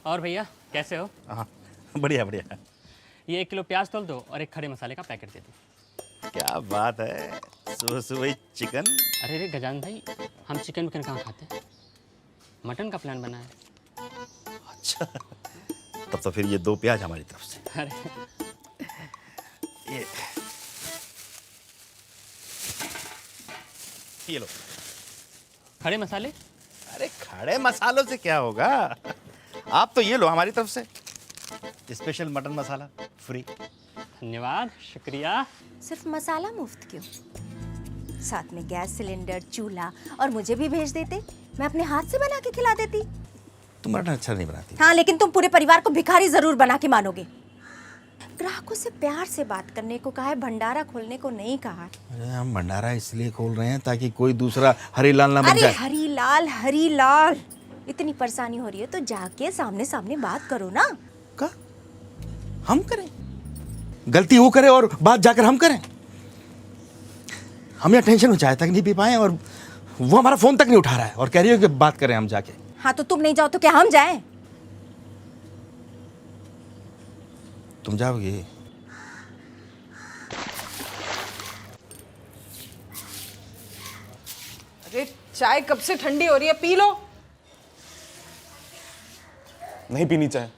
और भैया कैसे हो? हाँ बढ़िया बढ़िया। ये 1 किलो प्याज तोल दो और एक खड़े मसाले का पैकेट दे दो। क्या बात है, सुबह सुबह चिकन। अरे रे गजान भाई, हम चिकन विकन कहाँ खाते हैं, मटन का प्लान बना है। अच्छा, तब तो फिर ये 2 प्याज हमारी तरफ से। अरे ये लो। खड़े मसाले? अरे खड़े मसालों से क्या होगा, आप तो ये लो हमारी तरफ से, स्पेशल मटन मसाला फ्री। धन्यवाद, शुक्रिया। सिर्फ मसाला मुफ्त क्यों? साथ में गैस सिलेंडर, चूल्हा और मुझे भी भेज देते, मैं अपने हाथ से बना के खिला देती। तुम मटन अच्छा नहीं बनाती। हाँ, लेकिन तुम पूरे परिवार को भिखारी जरूर बना के मानोगे। ग्राहकों से प्यार से बात करने को कहा है, भंडारा खोलने को नहीं कहा। अरे हम भंडारा इसलिए खोल रहे हैं ताकि कोई दूसरा हरीलाल ना बन अरे जाए। हरीलाल, इतनी परेशानी हो रही है तो जाके सामने सामने बात करो ना। का हम करें? गलती वो करे और बात जाकर हम करें? हम यहाँ टेंशन में चाय तक नहीं पी पाए और वो हमारा फोन तक नहीं उठा रहा है और कह रही है कि बात करें हम जाके। हाँ तो तुम नहीं जाओ तो क्या हम जाएं? तुम जाओगे? अरे चाय कब से ठंडी हो रही है, पी लो। नहीं पीनी चाय,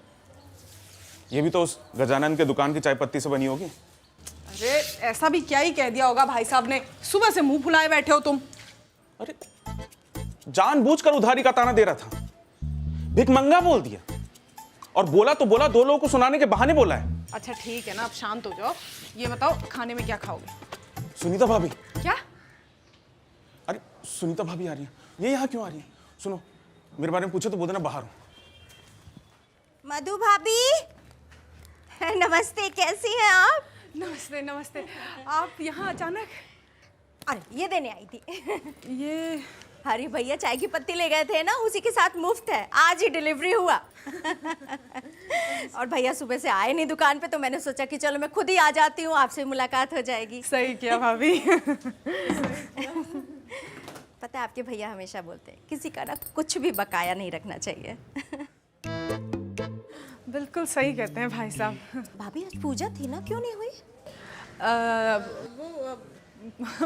ये भी तो उस गजानन के दुकान की चाय पत्ती से बनी होगी। अरे ऐसा भी क्या ही कह दिया होगा भाई साहब ने, सुबह से मुंह फुलाए बैठे हो तुम। अरे जानबूझकर उधारी का ताना दे रहा था, भिखमंगा बोल दिया और बोला तो बोला, 2 लोगों को सुनाने के बहाने बोला है। अच्छा ठीक है ना, अब शांत हो जाओ। ये बताओ खाने में क्या खाओगे? सुनीता भाभी। क्या? अरे सुनीता भाभी आ रही है, ये यहाँ क्यों आ रही है? सुनो, मेरे बारे में पूछे तो बोल देना बाहर हूँ। मधु भाभी, नमस्ते, कैसी हैं आप? नमस्ते नमस्ते। आप यहाँ अचानक? अरे ये देने आई थी। ये हरी भैया चाय की पत्ती ले गए थे ना, उसी के साथ मुफ्त है, आज ही डिलीवरी हुआ। और भैया सुबह से आए नहीं दुकान पे तो मैंने सोचा कि चलो मैं खुद ही आ जाती हूँ, आपसे मुलाकात हो जाएगी। सही किया भाभी। पता है आपके भैया हमेशा बोलते हैं किसी का ना कुछ भी बकाया नहीं रखना चाहिए। बिल्कुल सही कहते हैं भाई साहब। भाभी आज पूजा थी ना, क्यों नहीं हुई?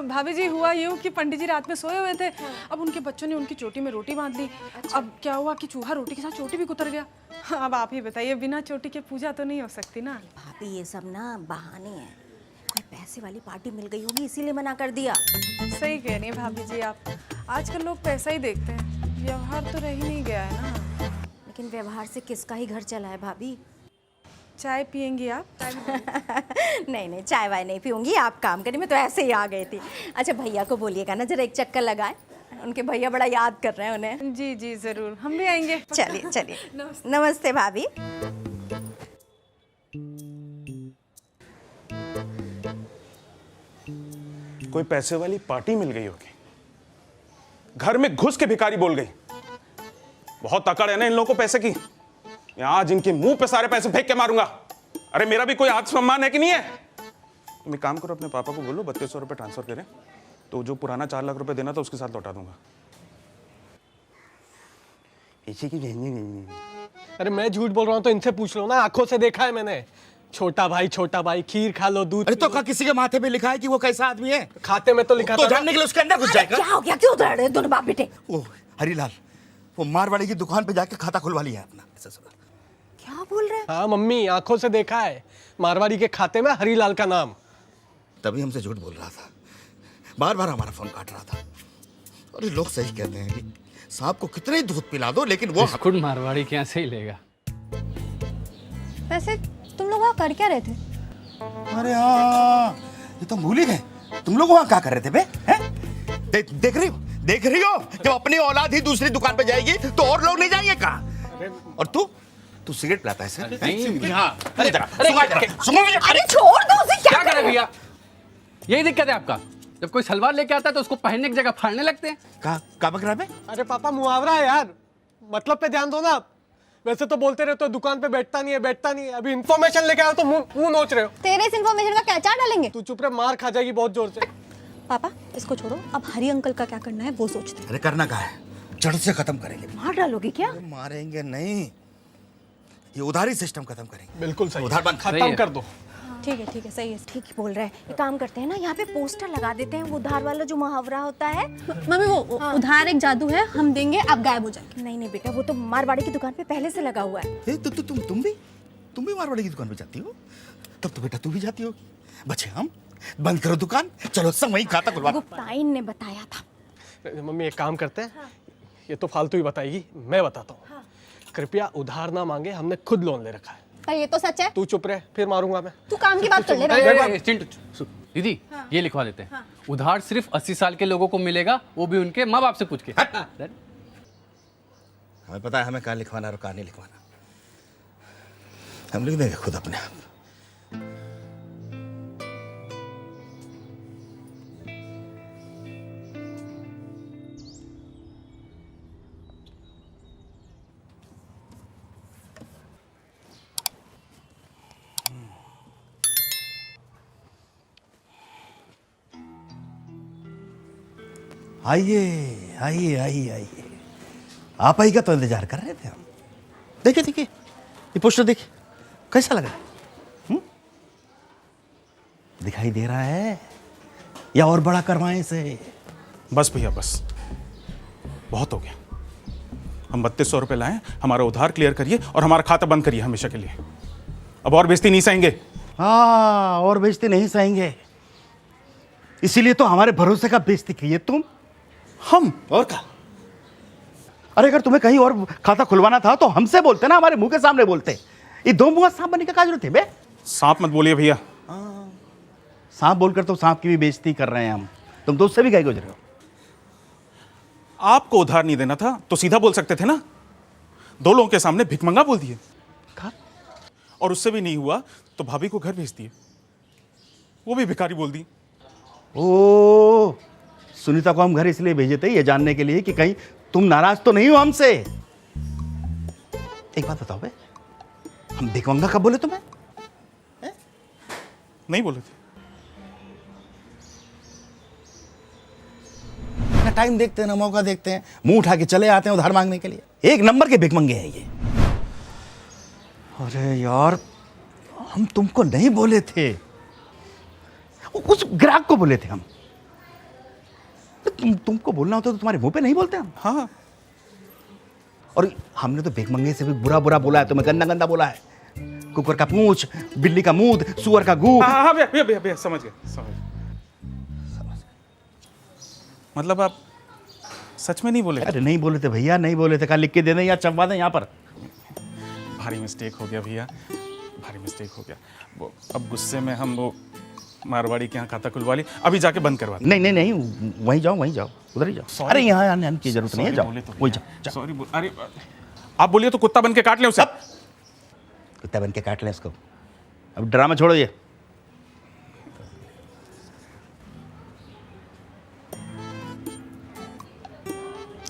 भाभी जी हुआ यूँ कि पंडित जी रात में सोए हुए थे, अब उनके बच्चों ने उनकी चोटी में रोटी बांध ली। अब क्या हुआ कि चूहा रोटी के साथ चोटी भी कुतर गया। अब आप ही बताइए, बिना चोटी के पूजा तो नहीं हो सकती ना। भाभी ये सब ना बहाने हैं, कोई पैसे वाली पार्टी मिल गई होगी इसीलिए मना कर दिया। सही कह रही हैं भाभी जी आप, आजकल लोग पैसा ही देखते हैं, व्यवहार तो रह ही नहीं गया है ना। लेकिन व्यवहार से किसका ही घर चला है भाभी? चाय पियेंगी आप? नहीं चाय वाय नहीं पीऊंगी, आप काम करिए, मैं तो ऐसे ही आ गई थी। अच्छा भैया को बोलिएगा ना जरा एक चक्कर लगाए, उनके भैया बड़ा याद कर रहे हैं उन्हें। जी जी जरूर, हम भी आएंगे। चलिए नमस्ते भाभी। कोई पैसे वाली पार्टी मिल गई होगी, घर में घुस के भिखारी बोल गई। बहुत अकड़ है ना इन लोगों को पैसे की, आज इनके मुंह पे सारे पैसे फेंक के मारूंगा। अरे मेरा भी कोई आत्मसम्मान है कि नहीं है? तुम एक काम करो, अपने पापा को बोलो 3200 रुपये ट्रांसफर करें, तो जो पुराना 4 लाख रुपए देना था उसके साथ लौटा दूंगा। इसी की अरे मैं झूठ बोल रहा हूँ तो इनसे पूछ लो ना, आंखों से देखा है मैंने। छोटा भाई खीर खा लो, दूध। अरे तो का किसी के माथे पे लिखा है कि वो कैसा आदमी है? खाते में तो लिखा तो था। जानने के लिए उसके अंदर घुस जाएगा। क्या हो गया, क्यों उधर रहे दोनों बाप बेटे? ओ हरीलाल, वो मारवाड़ी की दुकान पे जाके खाता खुलवा लिया है अपना। ऐसा सुना? क्या बोल रहे हैं? हाँ मम्मी, आंखों से देखा है, मारवाड़ी के खाते में हरीलाल का नाम। तभी हमसे झूठ बोल रहा था, बार बार हमारा फोन काट रहा था। और लोग सही कहते हैं कि सांप को कितने ही दूध पिला दो लेकिन वो बिस्कुट मारवाड़ी के यहाँ से ही लेगा। वैसे तुम लोग वहाँ कर क्या रहे थे? अरे हाँ, ये तो भूल ही गए। तुम लोग वहाँ क्या कर रहे थे बे? हैं? देख रही हो जब अपनी औलाद ही दूसरी दुकान पे जाएगी तो और लोग नहीं जाएंगे कहाँ? और तू सिगरेट पिलाता है सर? नहीं हाँ। अरे छोड़ दो उसे, क्या करे भैया, यही दिक्कत है आपका, जब कोई सलवार लेके आता है तो उसको पहनने की जगह फाड़ने लगते हैं। का बक रहा है? अरे पापा मुहावरा है यार, मतलब पे ध्यान दो ना आप। वैसे तो बोलते रहते हो दुकान पे बैठता नहीं है, अभी इन्फॉर्मेशन लेके आए तो मुंह नोच रहे हो। तेरे इस इन्फॉर्मेशन का क्या चार डालेंगे? तू चुप रहे, मार खा जाएगी बहुत जोर से। पापा इसको छोड़ो, अब हरी अंकल का क्या करना है वो सोचते हैं। अरे करना क्या है, जड़ से खत्म करेंगे। मार डालोगे क्या? मारेंगे नहीं, ये उधारी सिस्टम खत्म करेंगे। बिल्कुल सही उधार बंद। खत्म कर दो। ठीक है सही है। ठीक बोल रहे हैं। एक काम करते हैं ना, यहाँ पे पोस्टर लगा देते हैं, वो उधार वाला जो मुहावरा होता है। मम्मी वो उधार एक जादू है, हम देंगे आप गायब हो जाएंगे। नहीं बेटा, वो तो मारवाड़ी की दुकान पे पहले से लगा हुआ है। तुम भी मारवाड़ी की दुकान पे जाती हो? तब तो बेटा तू भी जाती हो। बच्चे हम बंद करो दुकान, चलो सब वहीं खाता खुलवा। गुप्ताइन ने बताया था। मम्मी एक काम करते हैं, ये तो फालतू ही बताएगी, मैं बताता हूँ। कृपया उधार ना मांगे, हमने खुद लोन ले रखा है। पर ये तो सच है। तू चुप रहे, फिर मारूंगा मैं। तू काम की बात कर ले। चिंटू दीदी, ये लिखवा देते हैं। उधार सिर्फ 80 साल के लोगों को मिलेगा, वो भी उनके माँ बाप से पूछ के। हमें पता है हमें कहाँ लिखवाना और कहाँ नहीं लिखवाना। हम लिख देंगे खुद अपने आप। आइए आइए आइए आइए, आप आई का तो इंतजार कर रहे थे हम। देखिए देखिए ये पोस्टर देखिए, कैसा लग रहा है? दिखाई दे रहा है या और बड़ा करवाएं इसे? बस भैया बस, बहुत हो गया। हम 3200 रुपये लाए, हमारा उधार क्लियर करिए और हमारा खाता बंद करिए हमेशा के लिए। अब और बेइज्जती नहीं सहेंगे। हाँ, और बेइज्जती नहीं सहेंगे, इसीलिए तो हमारे भरोसे का बेइज्जती की है तुम। हम और क्या? अरे अगर तुम्हें कहीं और खाता खुलवाना था तो हमसे बोलते ना, हमारे मुंह के सामने बोलते। ये दो मुंह सांप बनने का क्या जरूरत है बे? सांप मत बोलिए भैया। सांप बोलकर तो सांप की भी बेइज्जती कर रहे हैं हम। तुम तो उससे भी गाय गुजरे हो। आपको उधार नहीं देना था तो सीधा बोल सकते थे ना, दो लोगों के सामने भिखमंगा बोल दिए। और उससे भी नहीं हुआ तो भाभी को घर भेज दिए, वो भी भिखारी बोल दी। ओ, सुनीता को हम घर इसलिए भेजे थे ये जानने के लिए कि कहीं तुम नाराज तो नहीं हो हमसे। एक बात बताओ बे, हम भिखमंगा कब बोले तुम्हें? नहीं बोले थे। ना टाइम देखते हैं ना मौका देखते हैं, मुंह उठा के चले आते हैं उधार मांगने के लिए। एक नंबर के भिखमंगे हैं ये। अरे यार, हम तुमको नहीं बोले थे, उस ग्राहक को बोले थे हम। तुमको बोलना होता तो तुम्हारे मुंह पे नहीं बोलते हम। हाँ, और हमने तो भिखमंगे से भी बुरा बुरा बोला है, तुम्हें गंदा गंदा बोला है। कुकर का पूंछ, बिल्ली का मुंह, सुअर का गू। हाँ भैया भैया भैया भैया, समझ गए समझ गए। मतलब आप सच में नहीं बोले? अरे नहीं बोले थे भैया, नहीं बोले थे। कल लिख के दे दें या छपवा दें यहाँ पर। भारी मिस्टेक हो गया भैया, भारी मिस्टेक हो गया। वो अब गुस्से में हम वो मारवाड़ी के यहाँ खाता खुलवा ली, अभी जाके बंद करवा दें। नहीं नहीं नहीं, वहीं जाओ वहीं जाओ, उधर ही जाओ। अरे यहाँ आने की जरूरत नहीं है, जाओ वहीं जाओ। सॉरी, अरे आप बोलिए तो कुत्ता बन के काट ले उसे। कुत्ता बन के काट लें इसको। अब ड्रामा छोड़ो ये।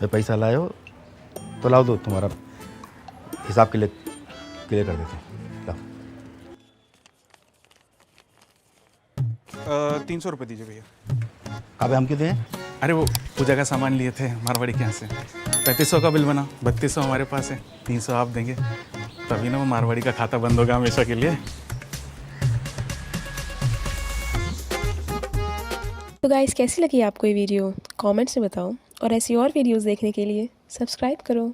पैसा लाए हो तो लाओ, दो तुम्हारा हिसाब के लिए क्लियर कर देते हैं। लाओ 300 रुपये दीजिए भैया। अब हम क्यों दें? अरे वो पूजा का सामान लिए थे मारवाड़ी के यहाँ से, 3500 का बिल बना, 3200 हमारे पास है, 300 आप देंगे, तभी ना वो मारवाड़ी का खाता बंद होगा हमेशा के लिए। तो गाइस, कैसी लगी आपको ये वीडियो? कमेंट्स में बताओ, और ऐसी और वीडियोस देखने के लिए सब्सक्राइब करो।